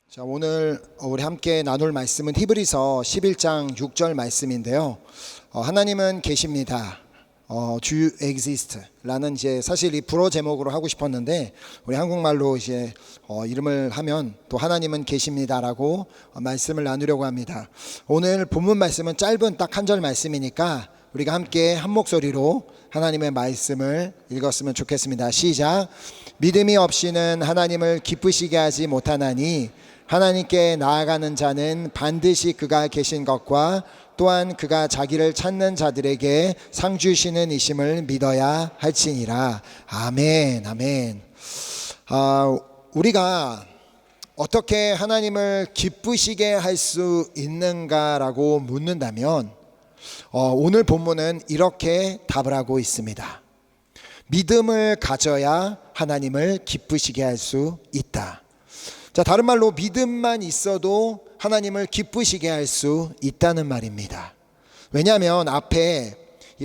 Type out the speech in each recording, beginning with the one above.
자, 오늘 우리 함께 나눌 말씀은 히브리서 11장 6절 말씀인데요. 하나님은 계십니다. Do exist 라는 이제 사실 이 불어 제목으로 하고 싶었는데 우리 한국말로 이제 이름을 하면 또 하나님은 계십니다라고 말씀을 나누려고 합니다. 오늘 본문 말씀은 짧은 딱 한 절 말씀이니까 우리가 함께 한 목소리로 하나님의 말씀을 읽었으면 좋겠습니다. 시작. 믿음이 없이는 하나님을 기쁘시게 하지 못하나니 하나님께 나아가는 자는 반드시 그가 계신 것과 또한 그가 자기를 찾는 자들에게 상 주시는 이심을 믿어야 할지니라. 아멘, 아멘. 우리가 어떻게 하나님을 기쁘시게 할 수 있는가라고 묻는다면 오늘 본문은 이렇게 답을 하고 있습니다. 믿음을 가져야 하나님을 기쁘시게 할 수 있다. 자, 다른 말로 믿음만 있어도 하나님을 기쁘시게 할 수 있다는 말입니다. 왜냐하면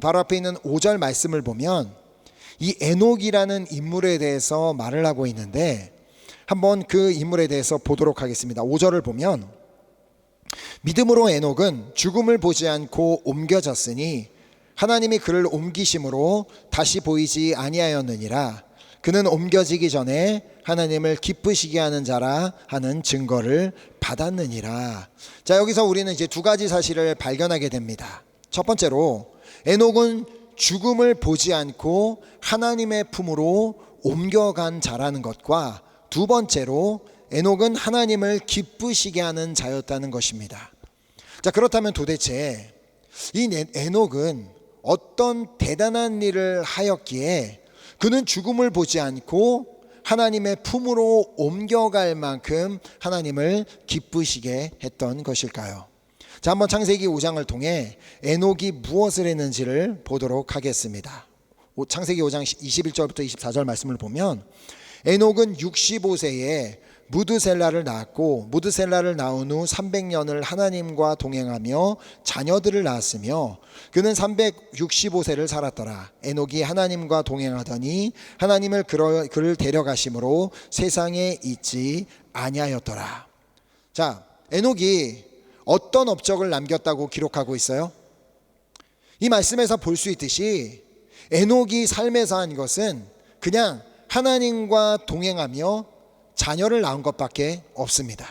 바로 앞에 있는 5절 말씀을 보면 이 에녹이라는 인물에 대해서 말을 하고 있는데 한번 그 인물에 대해서 보도록 하겠습니다. 5절을 보면 믿음으로 에녹은 죽음을 보지 않고 옮겨졌으니 하나님이 그를 옮기심으로 다시 보이지 아니하였느니라. 그는 옮겨지기 전에 하나님을 기쁘시게 하는 자라 하는 증거를 받았느니라. 자, 여기서 우리는 이제 두 가지 사실을 발견하게 됩니다. 첫 번째로 에녹은 죽음을 보지 않고 하나님의 품으로 옮겨간 자라는 것과 두 번째로 에녹은 하나님을 기쁘시게 하는 자였다는 것입니다. 자, 그렇다면 도대체 이 에녹은 어떤 대단한 일을 하였기에 그는 죽음을 보지 않고 하나님의 품으로 옮겨갈 만큼 하나님을 기쁘시게 했던 것일까요? 자, 한번 창세기 5장을 통해 에녹이 무엇을 했는지를 보도록 하겠습니다. 창세기 5장 21절부터 24절 말씀을 보면 에녹은 65세에 무드셀라를 낳았고 무드셀라를 낳은 후 300년을 하나님과 동행하며 자녀들을 낳았으며 그는 365세를 살았더라. 에녹이 하나님과 동행하더니 하나님을 그를 데려가심으로 세상에 있지 아니하였더라. 자, 에녹이 어떤 업적을 남겼다고 기록하고 있어요? 이 말씀에서 볼 수 있듯이 에녹이 삶에서 한 것은 그냥 하나님과 동행하며 자녀를 낳은 것밖에 없습니다.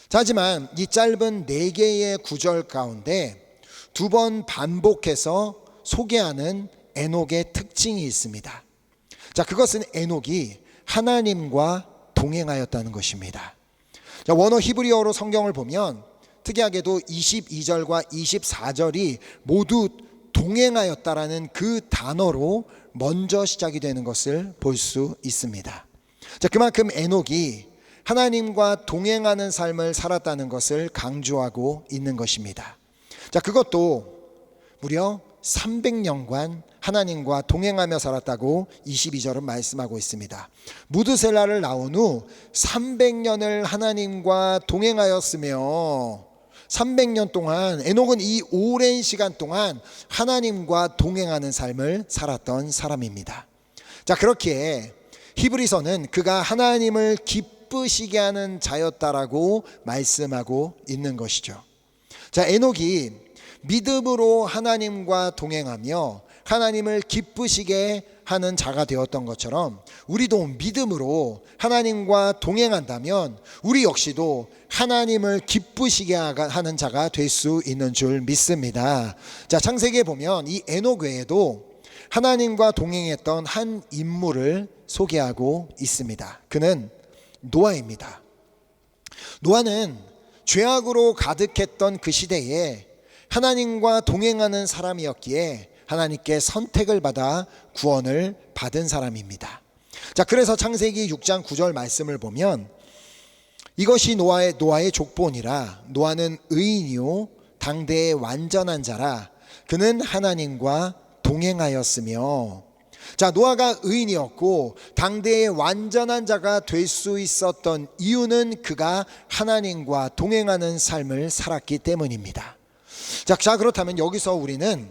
자, 하지만 이 짧은 4개의 구절 가운데 두 번 반복해서 소개하는 에녹의 특징이 있습니다. 자, 그것은 에녹이 하나님과 동행하였다는 것입니다. 자, 원어 히브리어로 성경을 보면 특이하게도 22절과 24절이 모두 동행하였다라는 그 단어로 먼저 시작이 되는 것을 볼 수 있습니다. 자, 그만큼 에녹이 하나님과 동행하는 삶을 살았다는 것을 강조하고 있는 것입니다. 자, 그것도 무려 300년간 하나님과 동행하며 살았다고 22절은 말씀하고 있습니다. 무드셀라를 낳은 후 300년을 하나님과 동행하였으며 300년 동안 에녹은 이 오랜 시간 동안 하나님과 동행하는 삶을 살았던 사람입니다. 자, 그렇기에 히브리서는 그가 하나님을 기쁘시게 하는 자였다라고 말씀하고 있는 것이죠. 자, 에녹이 믿음으로 하나님과 동행하며 하나님을 기쁘시게 하는 자가 되었던 것처럼 우리도 믿음으로 하나님과 동행한다면 우리 역시도 하나님을 기쁘시게 하는 자가 될 수 있는 줄 믿습니다. 자, 창세기에 보면 이 에녹 외에도 하나님과 동행했던 한 인물을 소개하고 있습니다. 그는 노아입니다. 노아는 죄악으로 가득했던 그 시대에 하나님과 동행하는 사람이었기에 하나님께 선택을 받아 구원을 받은 사람입니다. 자, 그래서 창세기 6장 9절 말씀을 보면 이것이 노아의 족보니라. 노아는 의인이요 당대의 완전한 자라. 그는 하나님과 동행하였으며. 자, 노아가 의인이었고 당대의 완전한 자가 될 수 있었던 이유는 그가 하나님과 동행하는 삶을 살았기 때문입니다. 자, 그렇다면 여기서 우리는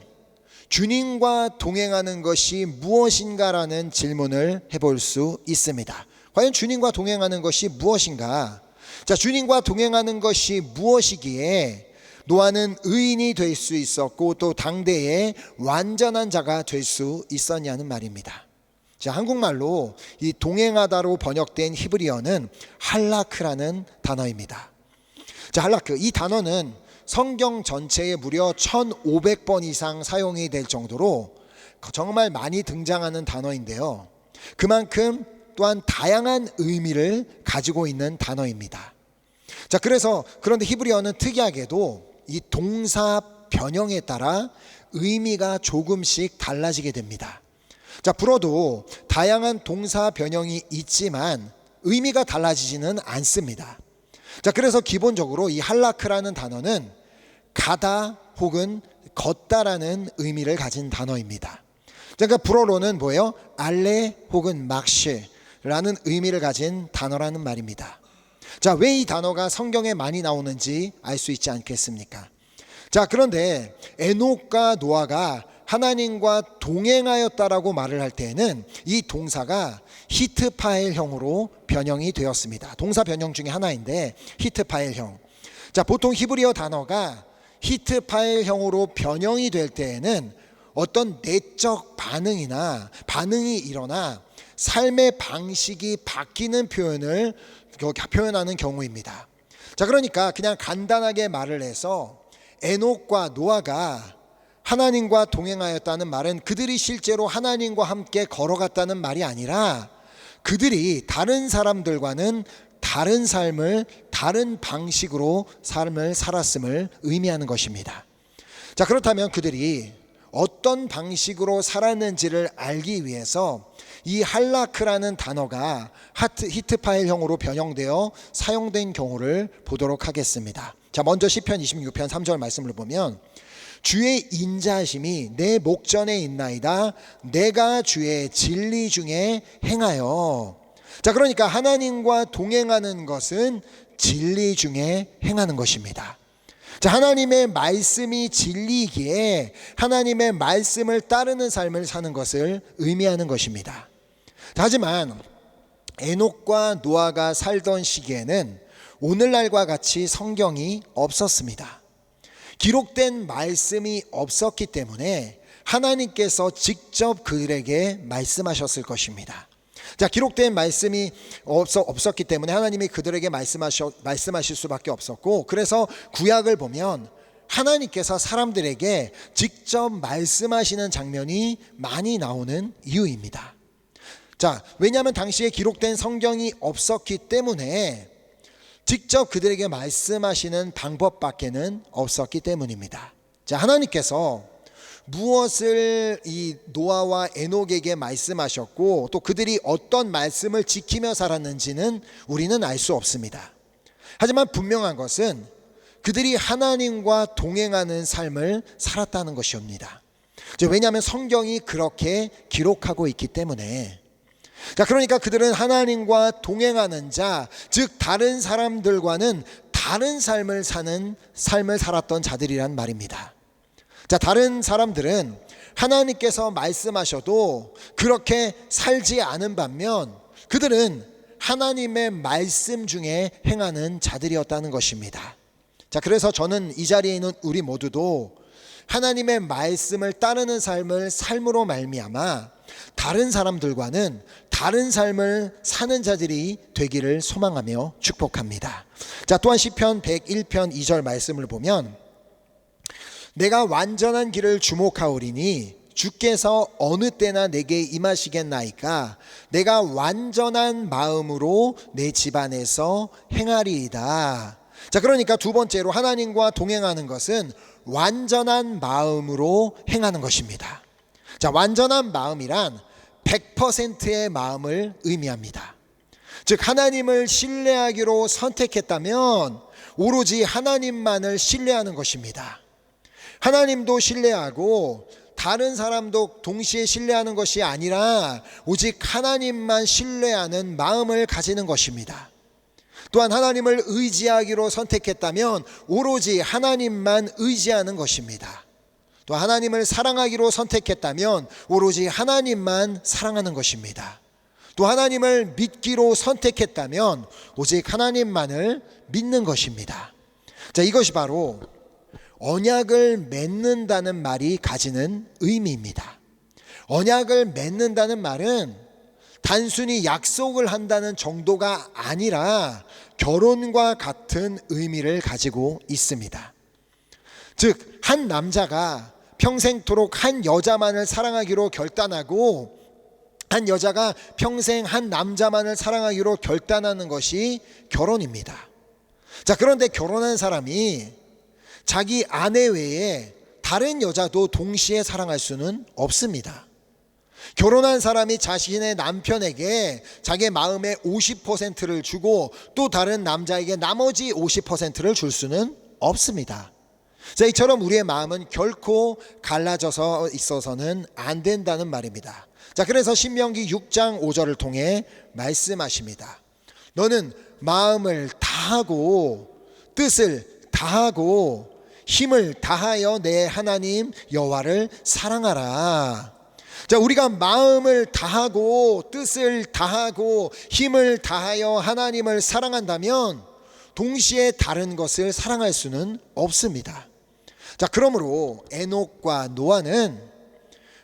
주님과 동행하는 것이 무엇인가라는 질문을 해볼 수 있습니다. 과연 주님과 동행하는 것이 무엇인가? 자, 주님과 동행하는 것이 무엇이기에 노아는 의인이 될 수 있었고 또 당대의 완전한 자가 될 수 있었냐는 말입니다. 자, 한국말로 이 동행하다로 번역된 히브리어는 할라크라는 단어입니다. 자, 할라크, 이 단어는 성경 전체에 무려 1500번 이상 사용이 될 정도로 정말 많이 등장하는 단어인데요, 그만큼 또한 다양한 의미를 가지고 있는 단어입니다. 자, 그런데 히브리어는 특이하게도 이 동사 변형에 따라 의미가 조금씩 달라지게 됩니다. 자, 불어도 다양한 동사 변형이 있지만 의미가 달라지지는 않습니다. 자, 그래서 기본적으로 이 할라크라는 단어는 가다 혹은 걷다라는 의미를 가진 단어입니다. 그러니까 불어로는 뭐예요? 알레 혹은 막시라는 의미를 가진 단어라는 말입니다. 자, 왜 이 단어가 성경에 많이 나오는지 알 수 있지 않겠습니까? 자, 그런데 에녹과 노아가 하나님과 동행하였다라고 말을 할 때에는 이 동사가 히트파엘형으로 변형이 되었습니다. 동사 변형 중에 하나인데 히트파엘형. 자, 보통 히브리어 단어가 히트파엘형으로 변형이 될 때에는 어떤 내적 반응이 일어나 삶의 방식이 바뀌는 표현을 표현하는 경우입니다. 자, 그러니까 그냥 간단하게 말을 해서 에녹과 노아가 하나님과 동행하였다는 말은 그들이 실제로 하나님과 함께 걸어갔다는 말이 아니라 그들이 다른 사람들과는 다른 삶을, 다른 방식으로 삶을 살았음을 의미하는 것입니다. 자, 그렇다면 그들이 어떤 방식으로 살았는지를 알기 위해서 이 할라크라는 단어가 히트파엘형으로 변형되어 사용된 경우를 보도록 하겠습니다. 자, 먼저 시편 26편 3절 말씀을 보면 주의 인자하심이 내 목전에 있나이다. 내가 주의 진리 중에 행하여. 자, 그러니까 하나님과 동행하는 것은 진리 중에 행하는 것입니다. 자, 하나님의 말씀이 진리이기에 하나님의 말씀을 따르는 삶을 사는 것을 의미하는 것입니다. 하지만 에녹과 노아가 살던 시기에는 오늘날과 같이 성경이 없었습니다. 기록된 말씀이 없었기 때문에 하나님께서 직접 그들에게 말씀하셨을 것입니다. 자, 기록된 말씀이 없었기 때문에 하나님이 그들에게 말씀하실 수밖에 없었고, 그래서 구약을 보면 하나님께서 사람들에게 직접 말씀하시는 장면이 많이 나오는 이유입니다. 자, 왜냐하면 당시에 기록된 성경이 없었기 때문에 직접 그들에게 말씀하시는 방법밖에는 없었기 때문입니다. 자, 하나님께서 무엇을 이 노아와 에녹에게 말씀하셨고 또 그들이 어떤 말씀을 지키며 살았는지는 우리는 알 수 없습니다. 하지만 분명한 것은 그들이 하나님과 동행하는 삶을 살았다는 것입니다. 왜냐하면 성경이 그렇게 기록하고 있기 때문에. 자, 그러니까 그들은 하나님과 동행하는 자, 즉 다른 사람들과는 다른 삶을 살았던 자들이란 말입니다. 자, 다른 사람들은 하나님께서 말씀하셔도 그렇게 살지 않은 반면 그들은 하나님의 말씀 중에 행하는 자들이었다는 것입니다. 자, 그래서 저는 이 자리에 있는 우리 모두도 하나님의 말씀을 따르는 삶으로 말미암아 다른 사람들과는 다른 삶을 사는 자들이 되기를 소망하며 축복합니다. 자, 또한 시편 101편 2절 말씀을 보면 내가 완전한 길을 주목하오리니 주께서 어느 때나 내게 임하시겠나이까 내가 완전한 마음으로 내 집안에서 행하리이다. 자, 그러니까 두 번째로 하나님과 동행하는 것은 완전한 마음으로 행하는 것입니다. 자, 완전한 마음이란 100%의 마음을 의미합니다. 즉 하나님을 신뢰하기로 선택했다면 오로지 하나님만을 신뢰하는 것입니다. 하나님도 신뢰하고 다른 사람도 동시에 신뢰하는 것이 아니라 오직 하나님만 신뢰하는 마음을 가지는 것입니다. 또한 하나님을 의지하기로 선택했다면 오로지 하나님만 의지하는 것입니다. 또 하나님을 사랑하기로 선택했다면 오로지 하나님만 사랑하는 것입니다. 또 하나님을 믿기로 선택했다면 오직 하나님만을 믿는 것입니다. 자, 이것이 바로 언약을 맺는다는 말이 가지는 의미입니다. 언약을 맺는다는 말은 단순히 약속을 한다는 정도가 아니라 결혼과 같은 의미를 가지고 있습니다. 즉, 한 남자가 평생토록 한 여자만을 사랑하기로 결단하고 한 여자가 평생 한 남자만을 사랑하기로 결단하는 것이 결혼입니다. 자, 그런데 결혼한 사람이 자기 아내 외에 다른 여자도 동시에 사랑할 수는 없습니다. 결혼한 사람이 자신의 남편에게 자기의 마음의 50%를 주고 또 다른 남자에게 나머지 50%를 줄 수는 없습니다. 자, 이처럼 우리의 마음은 결코 갈라져서 있어서는 안 된다는 말입니다. 자, 그래서 신명기 6장 5절을 통해 말씀하십니다. 너는 마음을 다하고 뜻을 다하고 힘을 다하여 내 하나님 여호와를 사랑하라. 자, 우리가 마음을 다하고 뜻을 다하고 힘을 다하여 하나님을 사랑한다면 동시에 다른 것을 사랑할 수는 없습니다. 자, 그러므로 에녹과 노아는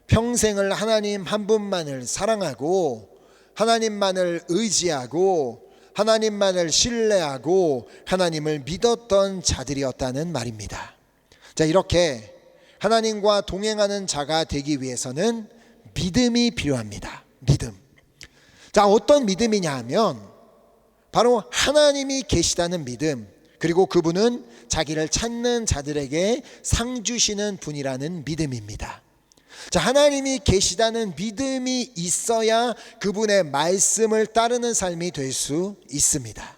평생을 하나님 한 분만을 사랑하고 하나님만을 의지하고 하나님만을 신뢰하고 하나님을 믿었던 자들이었다는 말입니다. 자, 이렇게 하나님과 동행하는 자가 되기 위해서는 믿음이 필요합니다. 믿음. 자, 어떤 믿음이냐 하면 바로 하나님이 계시다는 믿음, 그리고 그분은 자기를 찾는 자들에게 상 주시는 분이라는 믿음입니다. 자, 하나님이 계시다는 믿음이 있어야 그분의 말씀을 따르는 삶이 될 수 있습니다.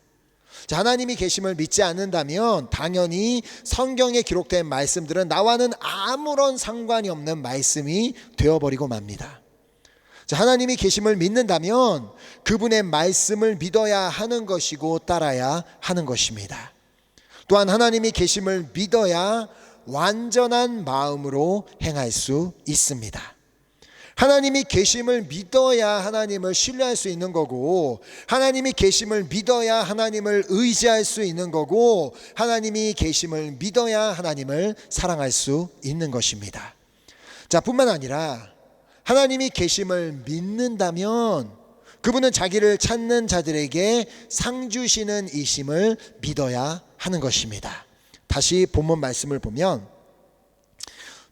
자, 하나님이 계심을 믿지 않는다면 당연히 성경에 기록된 말씀들은 나와는 아무런 상관이 없는 말씀이 되어버리고 맙니다. 자, 하나님이 계심을 믿는다면 그분의 말씀을 믿어야 하는 것이고 따라야 하는 것입니다. 또한 하나님이 계심을 믿어야 완전한 마음으로 행할 수 있습니다. 하나님이 계심을 믿어야 하나님을 신뢰할 수 있는 거고, 하나님이 계심을 믿어야 하나님을 의지할 수 있는 거고, 하나님이 계심을 믿어야 하나님을 사랑할 수 있는 것입니다. 자, 뿐만 아니라 하나님이 계심을 믿는다면 그분은 자기를 찾는 자들에게 상 주시는 이심을 믿어야 하는 것입니다. 다시 본문 말씀을 보면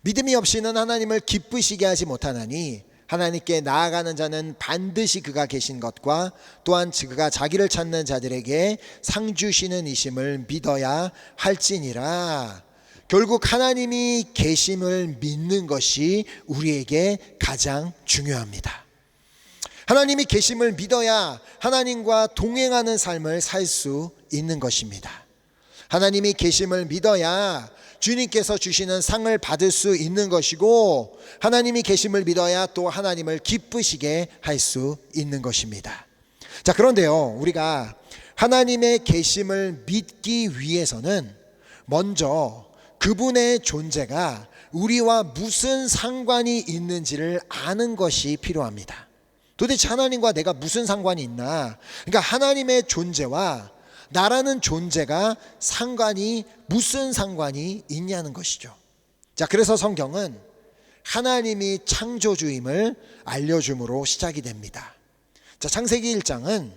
믿음이 없이는 하나님을 기쁘시게 하지 못하나니 하나님께 나아가는 자는 반드시 그가 계신 것과 또한 그가 자기를 찾는 자들에게 상 주시는 이심을 믿어야 할지니라. 결국 하나님이 계심을 믿는 것이 우리에게 가장 중요합니다. 하나님이 계심을 믿어야 하나님과 동행하는 삶을 살 수 있는 것입니다. 하나님이 계심을 믿어야 주님께서 주시는 상을 받을 수 있는 것이고, 하나님이 계심을 믿어야 또 하나님을 기쁘시게 할 수 있는 것입니다. 자, 그런데요, 우리가 하나님의 계심을 믿기 위해서는 먼저 그분의 존재가 우리와 무슨 상관이 있는지를 아는 것이 필요합니다. 도대체 하나님과 내가 무슨 상관이 있나? 그러니까 하나님의 존재와 나라는 존재가 무슨 상관이 있냐는 것이죠. 자, 그래서 성경은 하나님이 창조주임을 알려줌으로 시작이 됩니다. 자, 창세기 1장은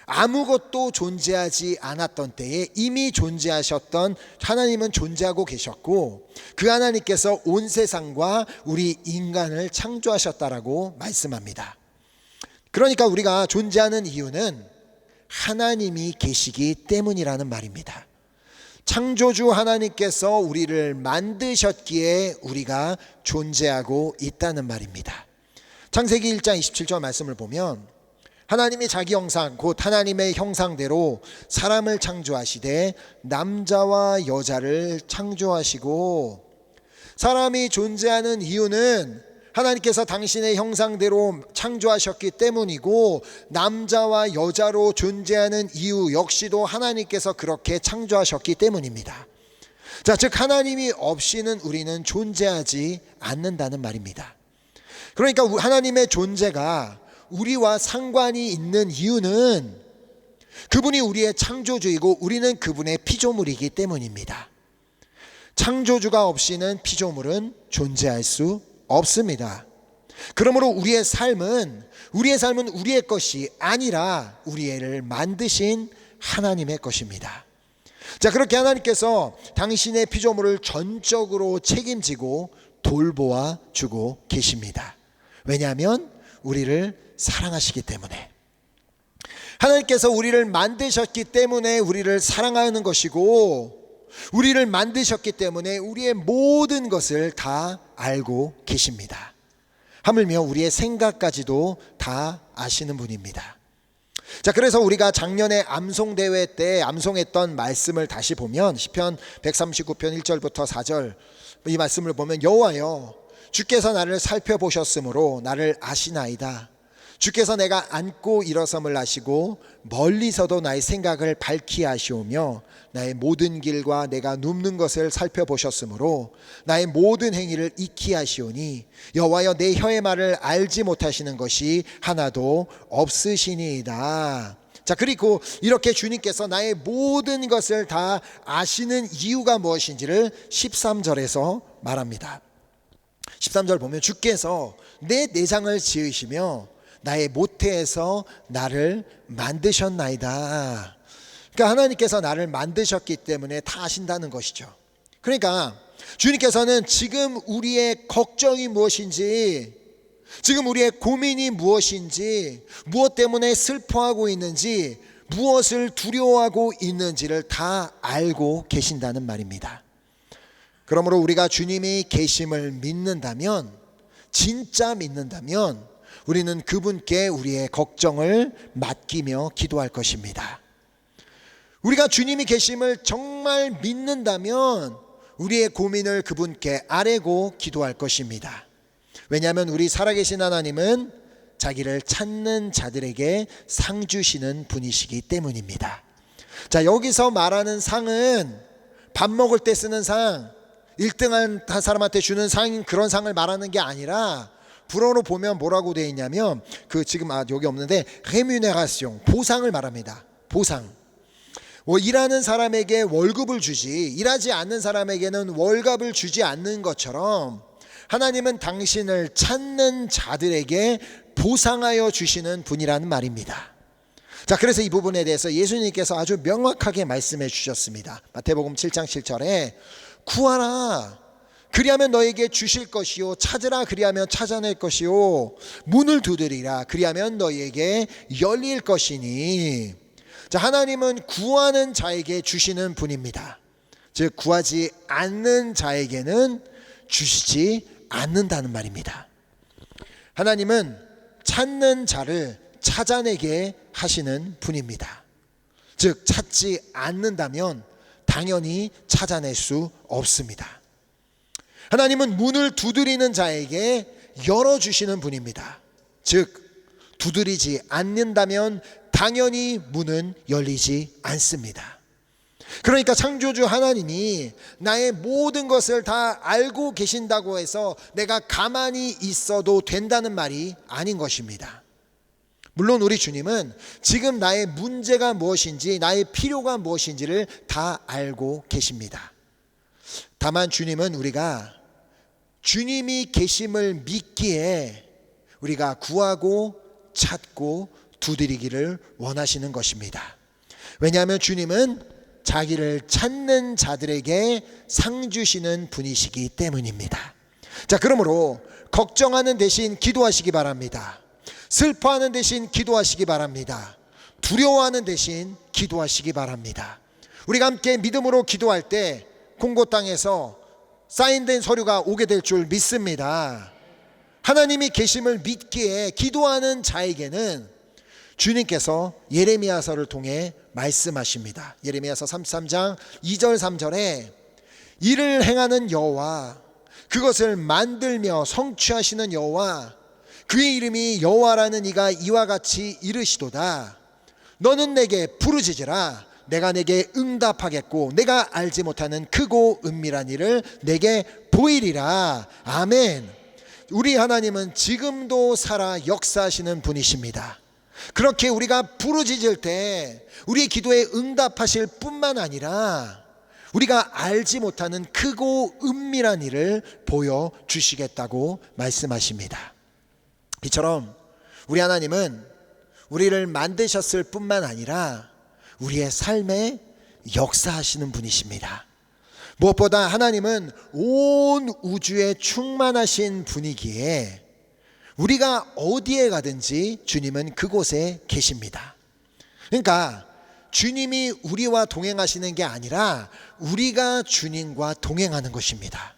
아무것도 존재하지 않았던 때에 이미 존재하셨던 하나님은 존재하고 계셨고, 그 하나님께서 온 세상과 우리 인간을 창조하셨다라고 말씀합니다. 그러니까 우리가 존재하는 이유는 하나님이 계시기 때문이라는 말입니다. 창조주 하나님께서 우리를 만드셨기에 우리가 존재하고 있다는 말입니다. 창세기 1장 27절 말씀을 보면 하나님이 자기 형상 곧 하나님의 형상대로 사람을 창조하시되 남자와 여자를 창조하시고, 사람이 존재하는 이유는 하나님께서 당신의 형상대로 창조하셨기 때문이고, 남자와 여자로 존재하는 이유 역시도 하나님께서 그렇게 창조하셨기 때문입니다. 자, 즉 하나님이 없이는 우리는 존재하지 않는다는 말입니다. 그러니까 하나님의 존재가 우리와 상관이 있는 이유는 그분이 우리의 창조주이고 우리는 그분의 피조물이기 때문입니다. 창조주가 없이는 피조물은 존재할 수 없습니다. 그러므로 우리의 삶은 우리의 것이 아니라 우리를 만드신 하나님의 것입니다. 자, 그렇게 하나님께서 당신의 피조물을 전적으로 책임지고 돌보아 주고 계십니다. 왜냐하면 우리를 사랑하시기 때문에. 하나님께서 우리를 만드셨기 때문에 우리를 사랑하는 것이고, 우리를 만드셨기 때문에 우리의 모든 것을 다 알고 계십니다. 하물며 우리의 생각까지도 다 아시는 분입니다. 자, 그래서 우리가 작년에 암송대회 때 암송했던 말씀을 다시 보면 시편 139편 1절부터 4절 이 말씀을 보면, 여호와여 주께서 나를 살펴보셨으므로 나를 아시나이다. 주께서 내가 앉고 일어섬을 아시고 멀리서도 나의 생각을 밝히 아시오며 나의 모든 길과 내가 눕는 것을 살펴보셨으므로 나의 모든 행위를 익히 아시오니 여호와여 내 혀의 말을 알지 못하시는 것이 하나도 없으시니이다. 자, 그리고 이렇게 주님께서 나의 모든 것을 다 아시는 이유가 무엇인지를 13절에서 말합니다. 13절 보면 주께서 내 내장을 지으시며 나의 모태에서 나를 만드셨나이다. 그러니까 하나님께서 나를 만드셨기 때문에 다 아신다는 것이죠. 그러니까 주님께서는 지금 우리의 걱정이 무엇인지, 지금 우리의 고민이 무엇인지, 무엇 때문에 슬퍼하고 있는지, 무엇을 두려워하고 있는지를 다 알고 계신다는 말입니다. 그러므로 우리가 주님이 계심을 믿는다면, 진짜 믿는다면 우리는 그분께 우리의 걱정을 맡기며 기도할 것입니다. 우리가 주님이 계심을 정말 믿는다면 우리의 고민을 그분께 아뢰고 기도할 것입니다. 왜냐하면 우리 살아계신 하나님은 자기를 찾는 자들에게 상 주시는 분이시기 때문입니다. 자, 여기서 말하는 상은 밥 먹을 때 쓰는 상, 1등한 사람한테 주는 상인 그런 상을 말하는 게 아니라, 불어로 보면 뭐라고 되어 있냐면 지금 여기 없는데 rémunération, 보상을 말합니다. 보상. 일하는 사람에게 월급을 주지 일하지 않는 사람에게는 월급을 주지 않는 것처럼 하나님은 당신을 찾는 자들에게 보상하여 주시는 분이라는 말입니다. 자, 그래서 이 부분에 대해서 예수님께서 아주 명확하게 말씀해 주셨습니다. 마태복음 7장 7절에 구하라 그리하면 너에게 주실 것이요, 찾으라 그리하면 찾아낼 것이요, 문을 두드리라 그리하면 너에게 열릴 것이니. 자, 하나님은 구하는 자에게 주시는 분입니다. 즉 구하지 않는 자에게는 주시지 않는다는 말입니다. 하나님은 찾는 자를 찾아내게 하시는 분입니다. 즉 찾지 않는다면 당연히 찾아낼 수 없습니다. 하나님은 문을 두드리는 자에게 열어주시는 분입니다. 즉 두드리지 않는다면 당연히 문은 열리지 않습니다. 그러니까 창조주 하나님이 나의 모든 것을 다 알고 계신다고 해서 내가 가만히 있어도 된다는 말이 아닌 것입니다. 물론 우리 주님은 지금 나의 문제가 무엇인지, 나의 필요가 무엇인지를 다 알고 계십니다. 다만 주님은 우리가 주님이 계심을 믿기에 우리가 구하고 찾고 두드리기를 원하시는 것입니다. 왜냐하면 주님은 자기를 찾는 자들에게 상 주시는 분이시기 때문입니다. 자, 그러므로 걱정하는 대신 기도하시기 바랍니다. 슬퍼하는 대신 기도하시기 바랍니다. 두려워하는 대신 기도하시기 바랍니다. 우리가 함께 믿음으로 기도할 때 콩고 땅에서 사인된 서류가 오게 될 줄 믿습니다. 하나님이 계심을 믿기에 기도하는 자에게는 주님께서 예레미야서를 통해 말씀하십니다. 예레미야서 33장 2절 3절에 이를 행하는 여호와, 그것을 만들며 성취하시는 여호와, 그의 이름이 여호와라는 이가 이와 같이 이르시도다. 너는 내게 부르짖으라. 내가 내게 응답하겠고 내가 알지 못하는 크고 은밀한 일을 내게 보이리라. 아멘. 우리 하나님은 지금도 살아 역사하시는 분이십니다. 그렇게 우리가 부르짖을 때 우리의 기도에 응답하실 뿐만 아니라 우리가 알지 못하는 크고 은밀한 일을 보여주시겠다고 말씀하십니다. 이처럼 우리 하나님은 우리를 만드셨을 뿐만 아니라 우리의 삶에 역사하시는 분이십니다. 무엇보다 하나님은 온 우주에 충만하신 분이기에 우리가 어디에 가든지 주님은 그곳에 계십니다. 그러니까 주님이 우리와 동행하시는 게 아니라 우리가 주님과 동행하는 것입니다.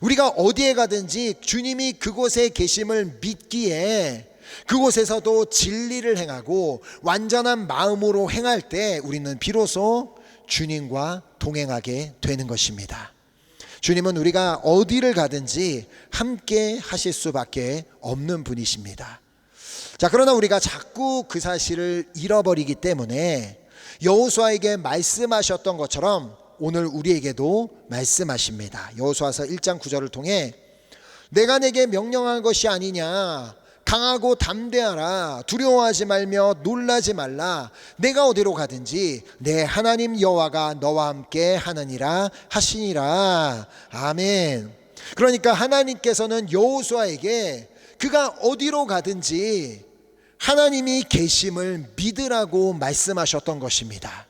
우리가 어디에 가든지 주님이 그곳에 계심을 믿기에 그곳에서도 진리를 행하고 완전한 마음으로 행할 때 우리는 비로소 주님과 동행하게 되는 것입니다. 주님은 우리가 어디를 가든지 함께 하실 수밖에 없는 분이십니다. 자, 그러나 우리가 자꾸 그 사실을 잃어버리기 때문에 여호수아에게 말씀하셨던 것처럼 오늘 우리에게도 말씀하십니다. 여호수아서 1장 9절을 통해 내가 내게 명령한 것이 아니냐, 강하고 담대하라, 두려워하지 말며 놀라지 말라, 내가 어디로 가든지 내 하나님 여호와가 너와 함께 하느니라 하시니라. 아멘. 그러니까 하나님께서는 여호수아에게 그가 어디로 가든지 하나님이 계심을 믿으라고 말씀하셨던 것입니다.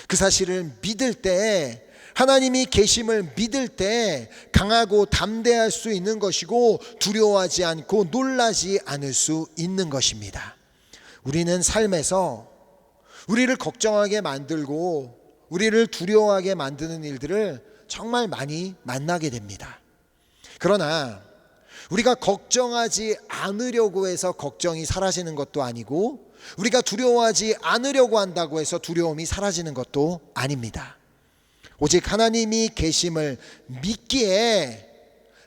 그 사실을 믿을 때, 하나님이 계심을 믿을 때 강하고 담대할 수 있는 것이고 두려워하지 않고 놀라지 않을 수 있는 것입니다. 우리는 삶에서 우리를 걱정하게 만들고 우리를 두려워하게 만드는 일들을 정말 많이 만나게 됩니다. 그러나 우리가 걱정하지 않으려고 해서 걱정이 사라지는 것도 아니고 우리가 두려워하지 않으려고 한다고 해서 두려움이 사라지는 것도 아닙니다. 오직 하나님이 계심을 믿기에,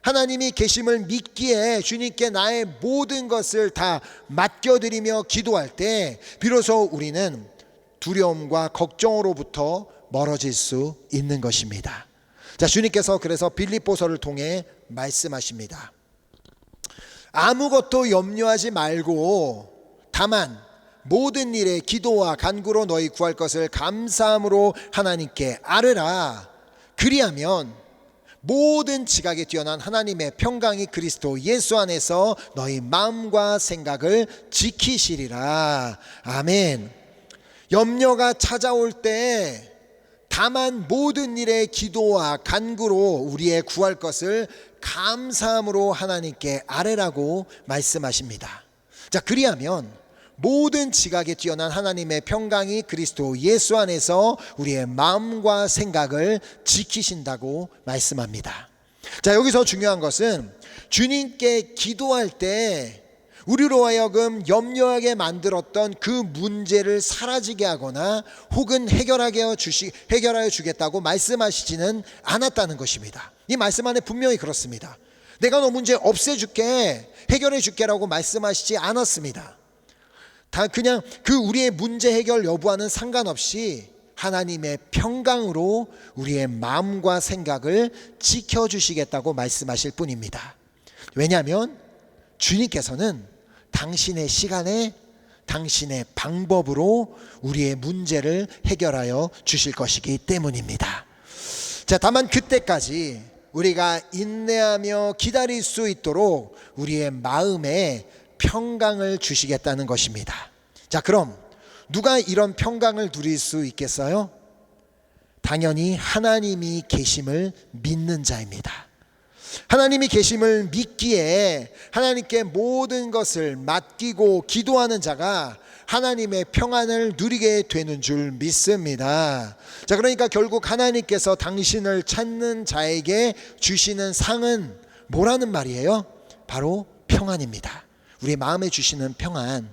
하나님이 계심을 믿기에 주님께 나의 모든 것을 다 맡겨드리며 기도할 때 비로소 우리는 두려움과 걱정으로부터 멀어질 수 있는 것입니다. 자, 주님께서 그래서 빌립보서를 통해 말씀하십니다. 아무것도 염려하지 말고 다만 모든 일에 기도와 간구로 너희 구할 것을 감사함으로 하나님께 아뢰라. 그리하면 모든 지각에 뛰어난 하나님의 평강이 그리스도 예수 안에서 너희 마음과 생각을 지키시리라. 아멘. 염려가 찾아올 때 다만 모든 일에 기도와 간구로 우리의 구할 것을 감사함으로 하나님께 아뢰라고 말씀하십니다. 자, 그리하면 모든 지각에 뛰어난 하나님의 평강이 그리스도 예수 안에서 우리의 마음과 생각을 지키신다고 말씀합니다. 자, 여기서 중요한 것은 주님께 기도할 때 우리로 하여금 염려하게 만들었던 그 문제를 사라지게 하거나 혹은 해결하여 주겠다고 말씀하시지는 않았다는 것입니다. 이 말씀 안에 분명히 그렇습니다. 내가 너 문제 없애줄게, 해결해줄게라고 말씀하시지 않았습니다. 다 그냥 그 우리의 문제 해결 여부와는 상관없이 하나님의 평강으로 우리의 마음과 생각을 지켜주시겠다고 말씀하실 뿐입니다. 왜냐하면 주님께서는 당신의 시간에 당신의 방법으로 우리의 문제를 해결하여 주실 것이기 때문입니다. 자, 다만 그때까지 우리가 인내하며 기다릴 수 있도록 우리의 마음에 평강을 주시겠다는 것입니다. 자, 그럼 누가 이런 평강을 누릴 수 있겠어요? 당연히 하나님이 계심을 믿는 자입니다. 하나님이 계심을 믿기에 하나님께 모든 것을 맡기고 기도하는 자가 하나님의 평안을 누리게 되는 줄 믿습니다. 자, 그러니까 결국 하나님께서 당신을 찾는 자에게 주시는 상은 뭐라는 말이에요? 바로 평안입니다. 우리 마음에 주시는 평안.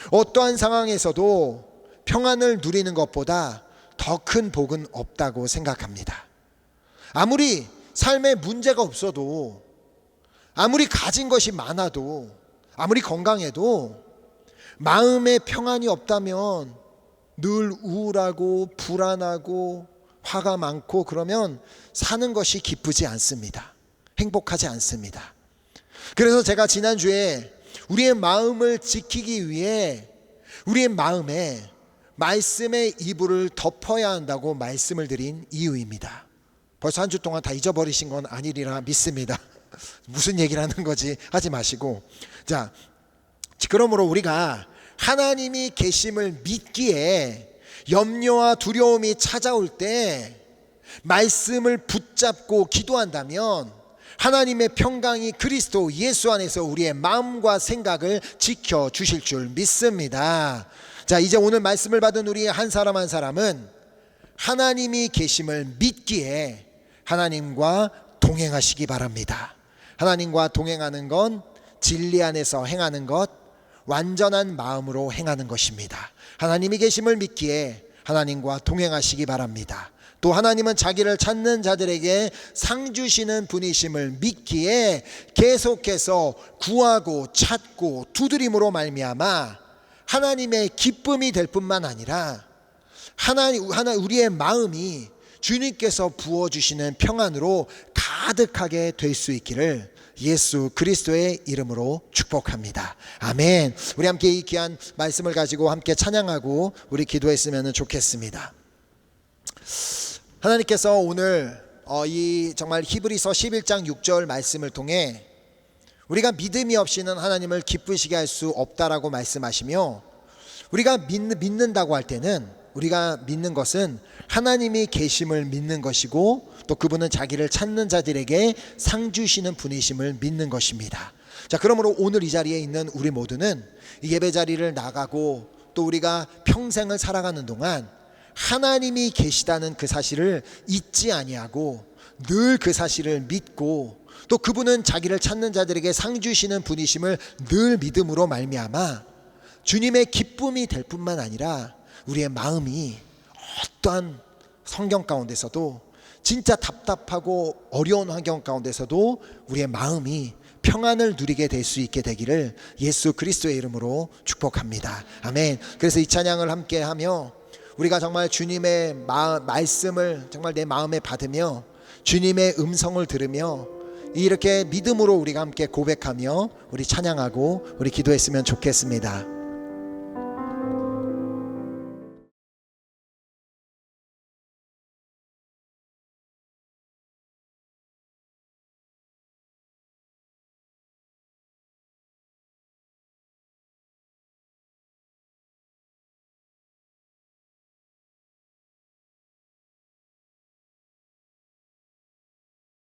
어떠한 상황에서도 평안을 누리는 것보다 더 큰 복은 없다고 생각합니다. 아무리 삶에 문제가 없어도, 아무리 가진 것이 많아도, 아무리 건강해도 마음에 평안이 없다면 늘 우울하고 불안하고 화가 많고 그러면 사는 것이 기쁘지 않습니다. 행복하지 않습니다. 그래서 제가 지난주에 우리의 마음을 지키기 위해 우리의 마음에 말씀의 이불을 덮어야 한다고 말씀을 드린 이유입니다. 벌써 한 주 동안 다 잊어버리신 건 아니리라 믿습니다. 무슨 얘기를 하는 거지 하지 마시고, 자, 그러므로 우리가 하나님이 계심을 믿기에 염려와 두려움이 찾아올 때 말씀을 붙잡고 기도한다면 하나님의 평강이 그리스도 예수 안에서 우리의 마음과 생각을 지켜주실 줄 믿습니다. 자, 이제 오늘 말씀을 받은 우리 한 사람 한 사람은 하나님이 계심을 믿기에 하나님과 동행하시기 바랍니다. 하나님과 동행하는 건 진리 안에서 행하는 것, 완전한 마음으로 행하는 것입니다. 하나님이 계심을 믿기에 하나님과 동행하시기 바랍니다. 또 하나님은 자기를 찾는 자들에게 상 주시는 분이심을 믿기에 계속해서 구하고 찾고 두드림으로 말미암아 하나님의 기쁨이 될 뿐만 아니라 우리의 마음이 주님께서 부어주시는 평안으로 가득하게 될 수 있기를 예수 그리스도의 이름으로 축복합니다. 아멘. 우리 함께 이 귀한 말씀을 가지고 함께 찬양하고 우리 기도했으면 좋겠습니다. 하나님께서 오늘 이 정말 히브리서 11장 6절 말씀을 통해 우리가 믿음이 없이는 하나님을 기쁘시게 할 수 없다라고 말씀하시며, 우리가 믿는다고 할 때는 우리가 믿는 것은 하나님이 계심을 믿는 것이고 또 그분은 자기를 찾는 자들에게 상 주시는 분이심을 믿는 것입니다. 자, 그러므로 오늘 이 자리에 있는 우리 모두는 이 예배 자리를 나가고 또 우리가 평생을 살아가는 동안 하나님이 계시다는 그 사실을 잊지 아니하고 늘 그 사실을 믿고 또 그분은 자기를 찾는 자들에게 상 주시는 분이심을 늘 믿음으로 말미암아 주님의 기쁨이 될 뿐만 아니라 우리의 마음이 어떠한 성경 가운데서도 진짜 답답하고 어려운 환경 가운데서도 우리의 마음이 평안을 누리게 될 수 있게 되기를 예수 그리스도의 이름으로 축복합니다. 아멘. 그래서 이 찬양을 함께 하며 우리가 정말 주님의 말씀을 정말 내 마음에 받으며 주님의 음성을 들으며 이렇게 믿음으로 우리가 함께 고백하며 우리 찬양하고 우리 기도했으면 좋겠습니다.